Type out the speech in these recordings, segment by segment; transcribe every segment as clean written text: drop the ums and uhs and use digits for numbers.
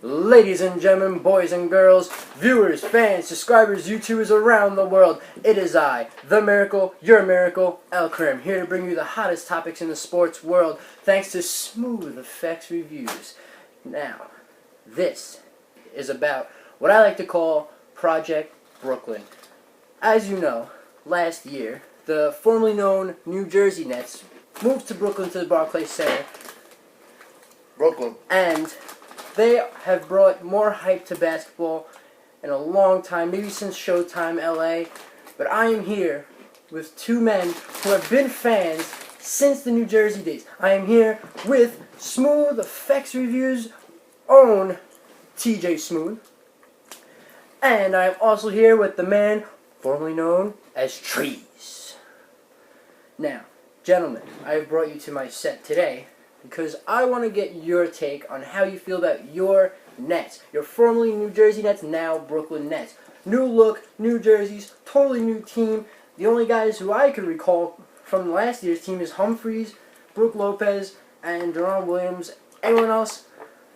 Ladies and gentlemen, boys and girls, viewers, fans, subscribers, YouTubers around the world, it is I, the miracle, your miracle, ElCarim, here to bring you the hottest topics in the sports world, thanks to smooth Effex reviews. Now, this is about what I like to call Project Brooklyn. As you know, last year, the formerly known New Jersey Nets moved to Brooklyn to the Barclays Center. Brooklyn. And they have brought more hype to basketball in a long time, maybe since Showtime LA. But I am here with two men who have been fans since the New Jersey days. I am here with Smooth Effex Reviews' own TJ Smooth. And I'm also here with the man formerly known as Trees. Now, gentlemen, I have brought you to my set today because I want to get your take on how you feel about your Nets. Your formerly New Jersey Nets, now Brooklyn Nets. New look, new jerseys, totally new team. The only guys who I could recall from last year's team is Humphries, Brook Lopez, and Deron Williams. Everyone else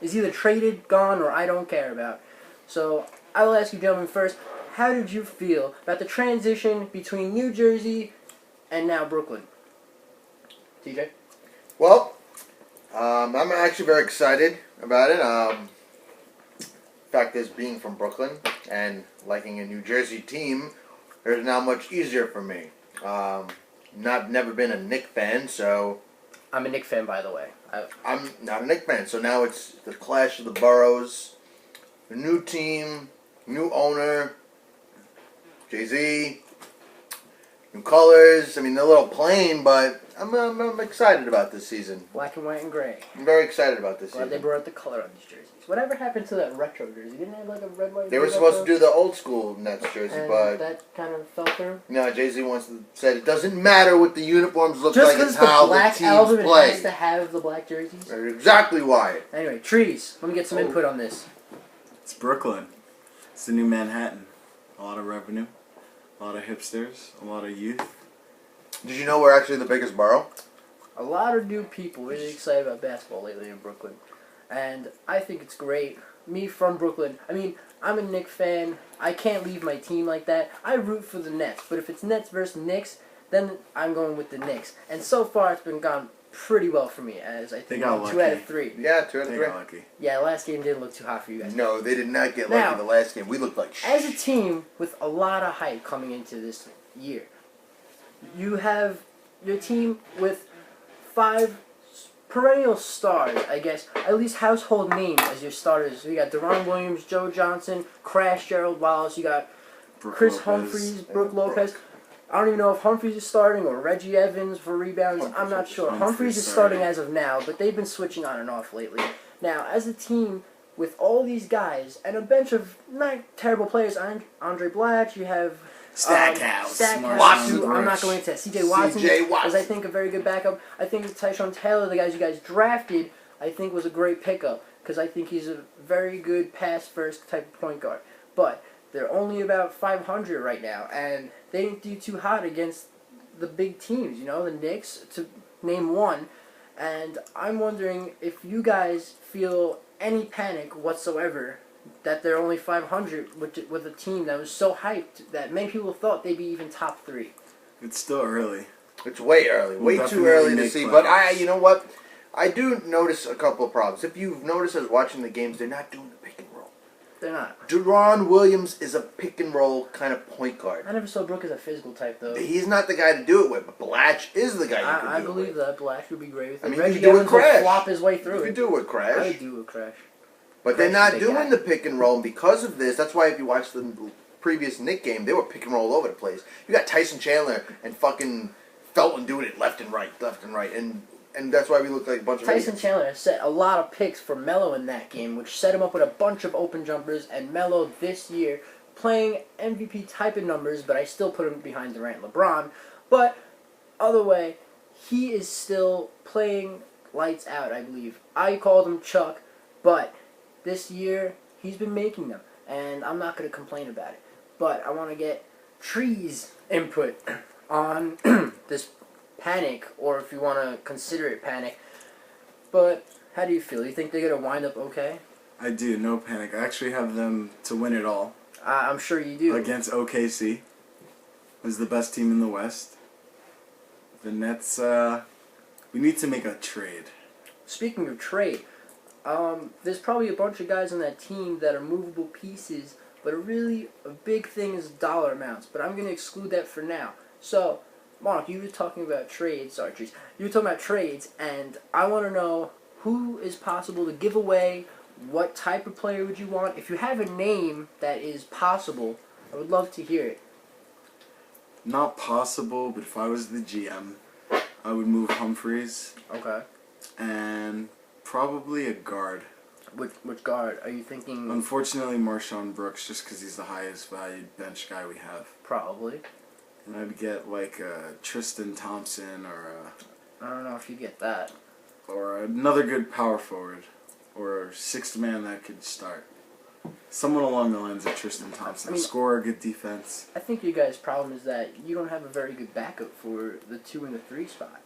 is either traded, gone, or I don't care about. So I will ask you gentlemen first, how did you feel about the transition between New Jersey and now Brooklyn? TJ? Well, I'm actually very excited about it. Fact is, being from Brooklyn and liking a New Jersey team, it's now much easier for me. Never been a Knicks fan, so I'm a Knicks fan, by the way. I'm not a Knicks fan. So now it's the clash of the boroughs, a new team, new owner, Jay-Z, new colors. I mean, they're a little plain, but I'm excited about this season. Black and white and gray. I'm very excited about this Glad season. they brought out the color on these jerseys. Whatever happened to that retro jersey? Didn't they have like a red, white, They were supposed to do the old school Nets jersey, and but that kind of fell through? no, Jay-Z said it doesn't matter what the uniforms look Just like, it's because how the Black the album teams it has play. to have the black jerseys? That's exactly why. Anyway, Trees, let me get some input on this. It's Brooklyn. It's the new Manhattan. A lot of revenue, a lot of hipsters, a lot of youth. Did you know we're actually the biggest borough? A lot of new people really excited about basketball lately in Brooklyn. And I think it's great. Me from Brooklyn, I mean, I'm a Knicks fan. I can't leave my team like that. I root for the Nets. But if it's Nets versus Knicks, then I'm going with the Knicks. And so far, it's been gone pretty well for me, as I think got 2 out of lucky. 3. Yeah, 2 out of They 3. got lucky. Yeah, last game didn't look too hot for you guys. No, they did not get Now, lucky the last game. We looked like shit. As a team with a lot of hype coming into this year, you have your team with 5 perennial stars, I guess, at least household names as your starters. You got Deron Williams, Joe Johnson, Crash, Gerald Wallace. You got Chris Humphries, Brook Lopez. I don't even know if Humphries is starting or Reggie Evans for rebounds. I'm not sure. Humphries is starting as of now, but they've been switching on and off lately. Now, as a team with all these guys and a bench of not terrible players, Andre Blatch, you have Stackhouse. Watson. I'm not going into that. C.J. Watson was, I Watson. think, a very good backup. I think Tyshawn Taylor, the guys you guys drafted, I think was a great pickup because I think he's a very good pass-first type of point guard. But they're only about 500 right now, and they didn't do too hot against the big teams, you know, the Knicks, to name one. And I'm wondering if you guys feel any panic whatsoever that they're only 500 with a team that was so hyped that many people thought they'd be even top 3. It's still early. It's way early. Way too early to see. But you know what? I do notice a couple of problems. If you've noticed as watching the games, they're not doing the pick and roll. They're not. Deron Williams is a pick and roll kind of point guard. I never saw Brook as a physical type, though. He's not the guy to do it with, but Blatch is the guy you can do I it believe with. that. Blatch would be great with it. I mean, you Reggie could do it Evans will Crash. flop his way through You it. could do it with Crash. I would do it with Crash. But they're Crash not is a big doing guy. the pick and roll, and because of this, that's why if you watch the previous Knick game, they were pick and roll all over the place. You got Tyson Chandler and fucking Felton doing it left and right, and that's why we look like a bunch of Tyson idiots. Chandler has set a lot of picks for Melo in that game, which set him up with a bunch of open jumpers, and Melo this year playing MVP type of numbers, but I still put him behind Durant and LeBron. But other way, he is still playing lights out, I believe. I called him Chuck, but this year he's been making them, and I'm not going to complain about it. But I want to get Trees' input on this panic, or if you want to consider it panic. But how do you feel? You think they're going to wind up okay? I do. No panic. I actually have them to win it all I'm sure you do. against OKC. Who's the best team in the West? The Nets. We need to make a trade. Speaking of trade, there's probably a bunch of guys on that team that are movable pieces, but really a big thing is dollar amounts. But I'm going to exclude that for now. So, Mark, you were talking about trades, Archie. You were talking about trades, and I want to know who is possible to give away. What type of player would you want? If you have a name that is possible, I would love to hear it. Not possible, but if I was the GM, I would move Humphreys Okay. and probably a guard. Which guard are you thinking? Unfortunately, Marshawn Brooks, just because he's the highest valued bench guy we have. Probably. And I'd get like a Tristan Thompson I don't know if you get that. or another good power forward or sixth man that could start. Someone along the lines of Tristan Thompson. I mean, Score, good defense. I think you guys' problem is that you don't have a very good backup for the 2 and the 3 spot.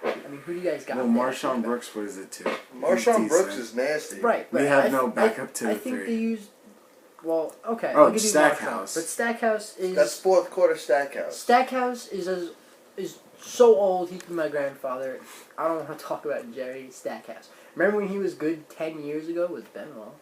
I mean, who do you guys got? Well, there? Marshawn Brooks, what is it too? Marshawn Brooks is nasty. Right, but We have no backup to I the think 3. they used. Well, okay. Oh, I'll give you Stackhouse. Marshawn. But Stackhouse is. That's fourth quarter Stackhouse. Stackhouse is so old. He could be my grandfather. I don't want to talk about Jerry Stackhouse. Remember when he was good 10 years ago with Ben Wallace?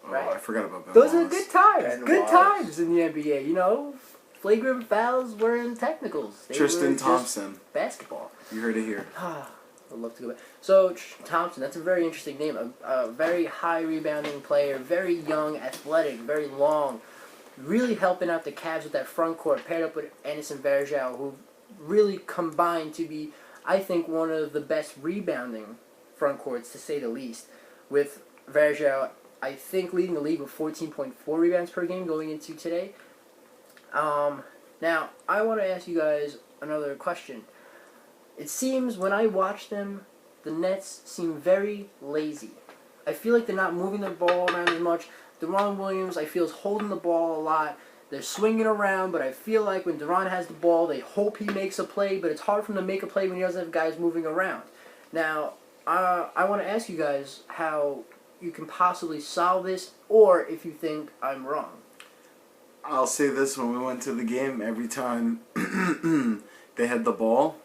Oh, Right. I forgot about Ben Those Wallace. are good times. Ben Good Wallace. times in the NBA. You know, flagrant fouls were in technicals. They were Tristan just Thompson. basketball. You heard it here. I'd love to go back. So, Thompson, that's a very interesting name. A very high rebounding player, very young, athletic, very long. Really helping out the Cavs with that front court, paired up with Anderson Varejao, who really combined to be, I think, one of the best rebounding front courts, to say the least. With Varejao, I think, leading the league with 14.4 rebounds per game going into today. Now, I want to ask you guys another question. It seems when I watch them, the Nets seem very lazy. I feel like they're not moving the ball around as much. Deron Williams, I feel, is holding the ball a lot. They're swinging around, but I feel like when Deron has the ball, they hope he makes a play, but it's hard for him to make a play when he doesn't have guys moving around. Now, I want to ask you guys how you can possibly solve this, or if you think I'm wrong. I'll say this: when we went to the game, every time they had the ball,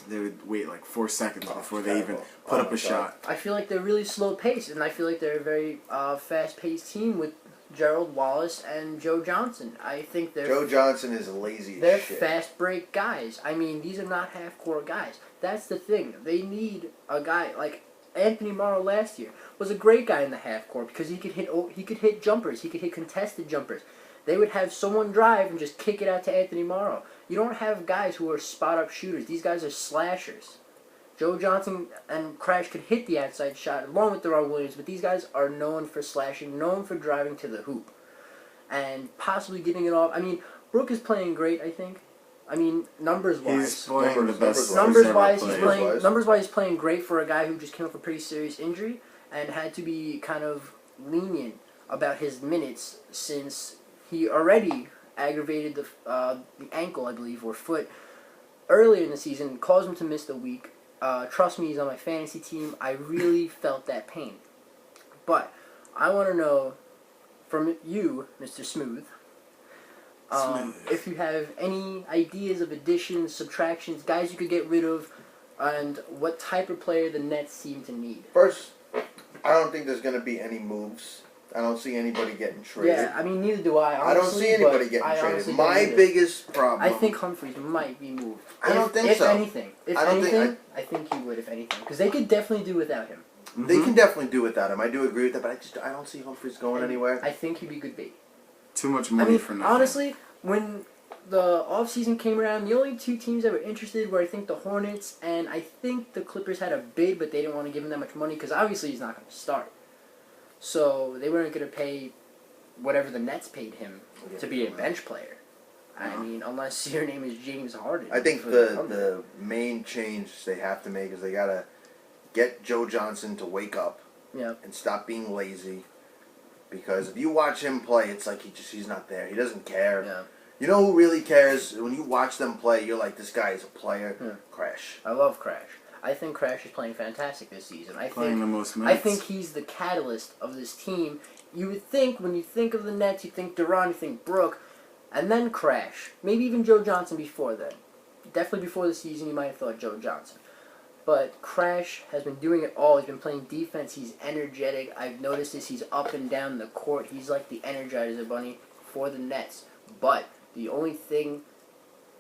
they would wait like 4 seconds before they even put up a shot. I feel like they're really slow paced, and I feel like they're a very fast paced team with Gerald Wallace and Joe Johnson. I think they're Joe Johnson is lazy they're as shit. fast break guys. I mean, these are not half court guys. That's the thing. They need a guy like Anthony Morrow last year was a great guy in the half court because he could hit jumpers, he could hit contested jumpers. They would have someone drive and just kick it out to Anthony Morrow. You don't have guys who are spot-up shooters. These guys are slashers. Joe Johnson and Crash could hit the outside shot along with Deron Williams, but these guys are known for slashing, known for driving to the hoop, and possibly getting it off. I mean, Brook is playing great, I think. I mean, numbers-wise. He's playing the best. Numbers-wise, he's he's playing great for a guy who just came off a pretty serious injury and had to be kind of lenient about his minutes since he already aggravated the ankle, I believe, or foot earlier in the season, caused him to miss the week. Trust me, he's on my fantasy team. I really felt that pain. But I want to know from you, Mr. Smooth, if you have any ideas of additions, subtractions, guys you could get rid of, and what type of player the Nets seem to need. First, I don't think there's going to be any moves. I don't see anybody getting traded. Yeah, I mean, neither do I, honestly. I don't see anybody getting traded. My biggest problem... I think Humphreys might be moved. I don't think if so. Anything. I think he would, if anything. Because they could definitely do without him. Mm-hmm. They can definitely do without him. I do agree with that, but I don't see Humphreys going anywhere. I think he'd be good bait. Too much money for nothing. Honestly, when the offseason came around, the only two teams that were interested were, I think, the Hornets, and I think the Clippers had a bid, but they didn't want to give him that much money, because obviously he's not going to start. So they weren't going to pay whatever the Nets paid him to be a bench player. I mean, unless your name is James Harden. I think the main change they have to make is they got to get Joe Johnson to wake up and stop being lazy. Because if you watch him play, it's like he's not there. He doesn't care. Yeah. You know who really cares? When you watch them play, you're like, this guy is a player. Yeah. Crash. I love Crash. I think Crash is playing fantastic this season. Playing the most minutes. I think he's the catalyst of this team. You would think, when you think of the Nets, you think Duran, you think Brook, and then Crash. Maybe even Joe Johnson before then. Definitely before the season, you might have thought Joe Johnson. But Crash has been doing it all. He's been playing defense. He's energetic. I've noticed this. He's up and down the court. He's like the Energizer Bunny for the Nets. But the only thing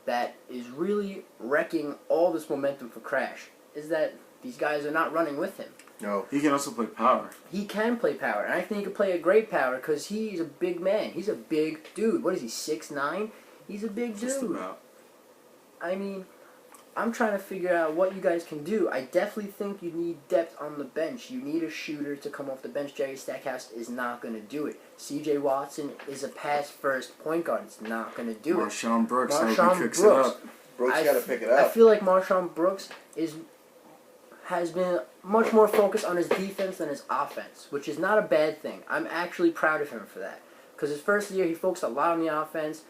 that is really wrecking all this momentum for Crash is that these guys are not running with him. No. He can also play power. He can play power, and I think he can play a great power because he's a big man. He's a big dude. What is he, 6'9"? He's a big Just dude. about. I mean, I'm trying to figure out what you guys can do. I definitely think you need depth on the bench. You need a shooter to come off the bench. Jerry Stackhouse is not going to do it. C.J. Watson is a pass-first point guard. It's not going to do it. Marshawn Brooks, I hope he Marshawn picks Brooks. it up. Brooks got to pick it I up. feel like Marshawn Brooks has been much more focused on his defense than his offense, which is not a bad thing. I'm actually proud of him for that. Because his first year, he focused a lot on the offense.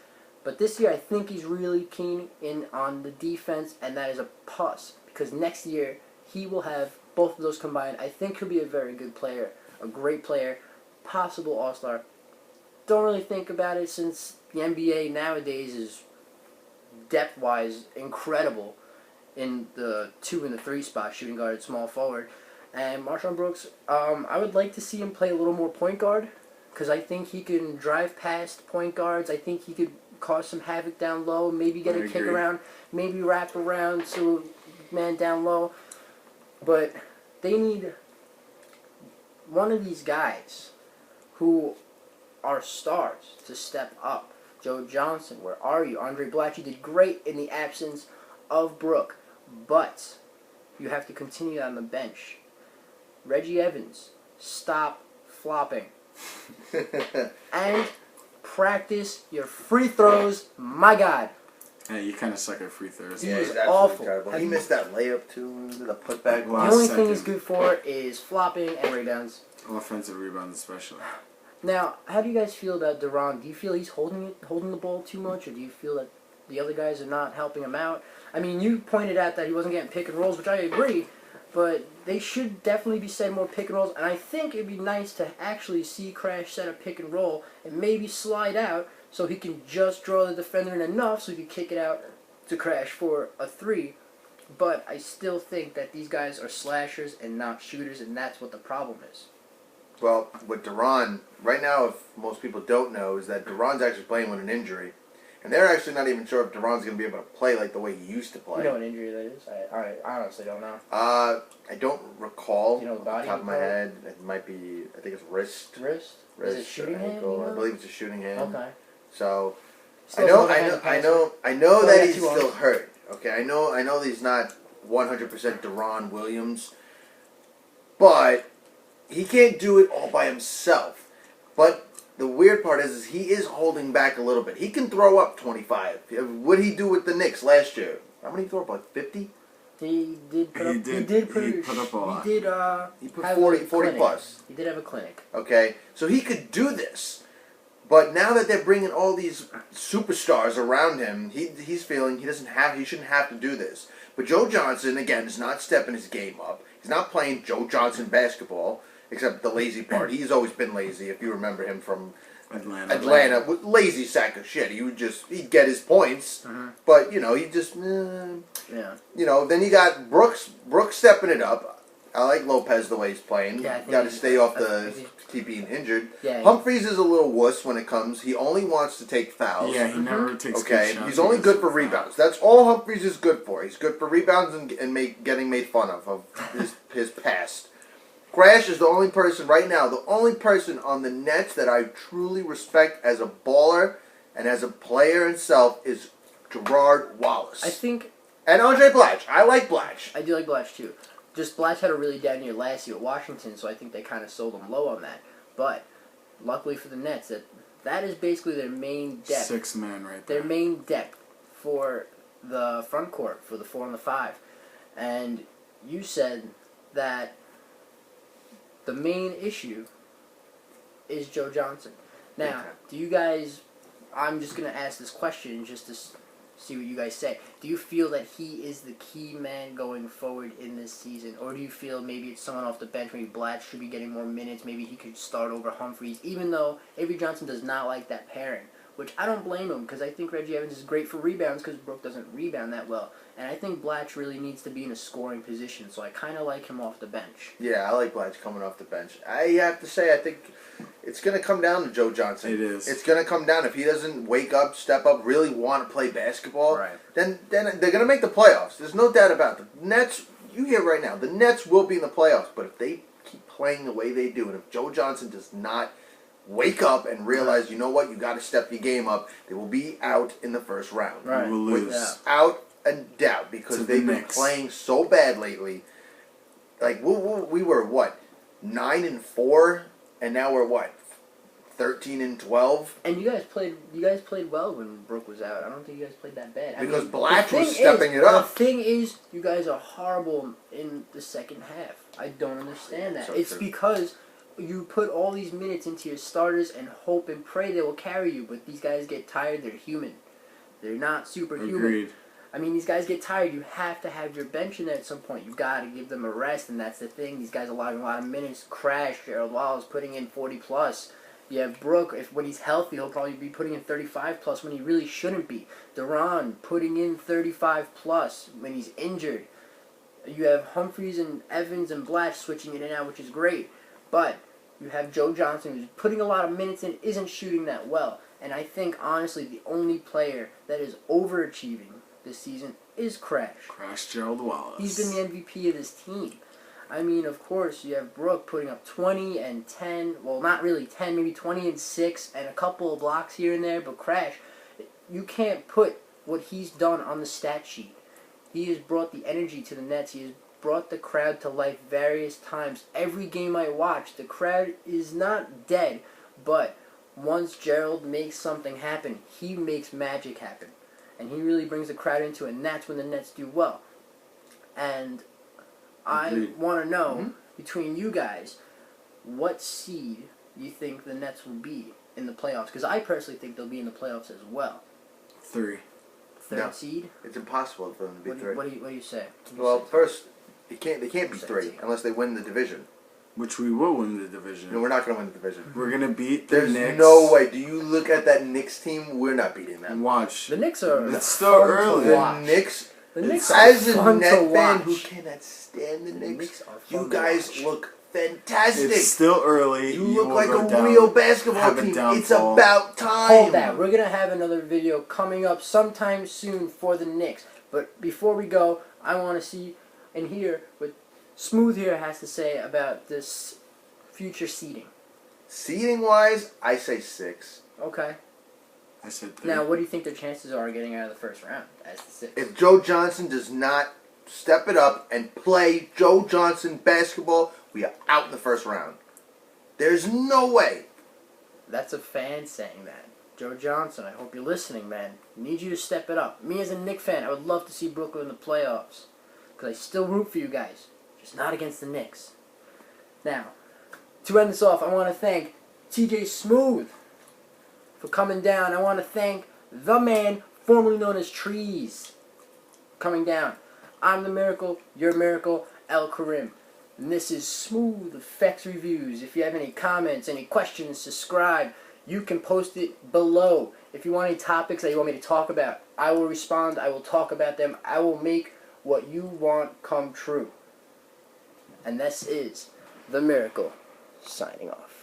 But this year, I think he's really keen in on the defense, and that is a plus. Because next year, he will have both of those combined. I think he'll be a very good player, a great player, possible all-star. Don't really think about it since the NBA nowadays is depth-wise incredible in the 2 and the 3 spot, shooting guard, small forward. And Marshawn Brooks, I would like to see him play a little more point guard because I think he can drive past point guards. I think he could cause some havoc down low, maybe get a kick around, maybe wrap around so man down low. But they need one of these guys who are stars to step up. Joe Johnson, where are you? Andre Blatchy did great in the absence of Brook, but you have to continue on the bench. Reggie Evans, stop flopping. And practice your free throws, my God. Hey, you kind of suck at free throws. He Yeah, was he's absolutely awful. terrible. Have He you- missed that layup too, the putback. The Last only thing he's second. good for is flopping and rebounds. Offensive rebounds especially. Now, how do you guys feel about Duran? Do you feel he's holding the ball too much, or do you feel that the other guys are not helping him out? I mean, you pointed out that he wasn't getting pick and rolls, which I agree, but they should definitely be setting more pick and rolls, and I think it'd be nice to actually see Crash set a pick and roll and maybe slide out so he can just draw the defender in enough so he can kick it out to Crash for a 3. But I still think that these guys are slashers and not shooters, and that's what the problem is. Well, with Duran, right now, if most people don't know, is that Duran's actually playing with an injury. And they're actually not even sure if Duran's going to be able to play like the way he used to play. You know what injury that is? I honestly don't know. I don't recall Do you know the off body the top of my part? head. It might be, I think it's wrist. Wrist? Is it shooting or hand? ankle. You know? I believe it's a shooting hand. Okay. So, Still I know another hand that yeah, he's 2 still arms. hurt. Okay, I know that he's not 100% Duran Williams, but he can't do it all by himself. But the weird part is he is holding back a little bit. He can throw up 25. What did he do with the Knicks last year? How many throw up? Like 50? He did put up. He put up a lot. He did. He put have 40 a clinic. plus. He did have a clinic. Okay, so he could do this. But now that they're bringing all these superstars around him, he's feeling he shouldn't have to do this. But Joe Johnson, again, is not stepping his game up. He's not playing Joe Johnson basketball, except the lazy part. He's always been lazy, if you remember him from Atlanta. Lazy sack of shit. He'd get his points, but, he just, Yeah. then you got Brooks stepping it up. I like Lopez the way he's playing. Yeah, I think Got to stay off he's- keep being injured. Yeah. Humphreys is a little wuss when it comes. He only wants to take fouls. Yeah, he never takes good Okay, shots. he's only good for rebounds. That's all Humphreys is good for. He's good for rebounds and getting made fun of his past. Crash is the only person right now, the only person on the Nets that I truly respect as a baller and as a player himself is Gerard Wallace. I think And Andre Blatch. I like Blatch. I do like Blatch too. Just Blatch had a really down year last year at Washington, so I think they kind of sold him low on that. But luckily for the Nets, that is basically their main depth. 6 man right there. Their main depth for the front court, for the 4 and the 5. And you said that the main issue is Joe Johnson. Now, Okay. do you guys... I'm just going to ask this question just to see what you guys say. Do you feel that he is the key man going forward in this season? Or do you feel maybe it's someone off the bench, maybe Blatch should be getting more minutes, maybe he could start over Humphries, even though Avery Johnson does not like that pairing? Which I don't blame him, because I think Reggie Evans is great for rebounds, because Brook doesn't rebound that well. And I think Blatch really needs to be in a scoring position, so I kind of like him off the bench. Yeah, I like Blatch coming off the bench. I have to say, I think it's going to come down to Joe Johnson. It is. It's going to come down. If he doesn't wake up, step up, really want to play basketball, Right. then they're going to make the playoffs. There's no doubt about it. The Nets, you hear right now, the Nets will be in the playoffs, but if they keep playing the way they do, and if Joe Johnson does not wake up and realize, you know what, you got to step your game up, they will be out in the first round. Right. We'll lose. Without a doubt, because they've been playing so bad lately. Like, we were, what, 9-4, and now we're, what, 13-12? And you guys played well when Brook was out. I don't think you guys played that bad. Because the Blatch was thing stepping it up. The thing is, you guys are horrible in the second half. I don't understand that. So It's true. because you put all these minutes into your starters and hope and pray they will carry you, but these guys get tired. They're human. They're not superhuman. Agreed. I mean, these guys get tired. You have to have your bench in there at some point. You've got to give them a rest, and that's the thing. These guys are allowing a lot of minutes. Crash, Gerald Wallace putting in 40+. You have Brook, when he's healthy, he'll probably be putting in 35+ when he really shouldn't be. Duran putting in 35+ when he's injured. You have Humphries and Evans and Blatch switching in and out, which is great. But you have Joe Johnson, who's putting a lot of minutes in, isn't shooting that well. And I think, honestly, the only player that is overachieving this season is Crash. Crash Gerald Wallace. He's been the MVP of this team. I mean, of course, you have Brook putting up 20 and 10. Well, not really 10, maybe 20 and 6, and a couple of blocks here and there. But Crash, you can't put what he's done on the stat sheet. He has brought the energy to the Nets. He has brought the crowd to life various times. Every game I watch, the crowd is not dead, but once Gerald makes something happen, he makes magic happen. And he really brings the crowd into it, and that's when the Nets do well. And I want to know, between you guys, what seed you think the Nets will be in the playoffs? Because I personally think they'll be in the playoffs as well. 3. Third seed? It's impossible for them to be 3. What do you say? Well, first, they can't be 3 unless they win the division. Which we will win the division. No, we're not going to win the division. We're going to beat the There's Knicks. no way. Do you look at that Knicks team? We're not beating them. Watch. The Knicks are It's still fun to early. The watch. Knicks, The Knicks as are a fun Net to fan watch. who cannot stand the Knicks, are fun you to guys watch. look fantastic. It's still early. You look will like go a down. real basketball Have a team. downfall. It's about time. Hold that. We're going to have another video coming up sometime soon for the Knicks. But before we go, I want to see and hear what Smooth here has to say about this future seeding. Seeding wise, I say 6. Okay. I said 3. Now, what do you think their chances are of getting out of the first round as the 6? If Joe Johnson does not step it up and play Joe Johnson basketball, we are out in the first round. There's no way. That's a fan saying that. Joe Johnson, I hope you're listening, man. I need you to step it up. Me as a Knicks fan, I would love to see Brooklyn in the playoffs. Because I still root for you guys. Just not against the Knicks. Now, to end this off, I want to thank TJ Smooth for coming down. I want to thank the man formerly known as Trees coming down. I'm the Miracle, your Miracle, ElCarim. And this is Smooth Effects Reviews. If you have any comments, any questions, subscribe. You can post it below. If you want any topics that you want me to talk about, I will respond. I will talk about them. I will make what you want come true. And this is The Miracle, signing off.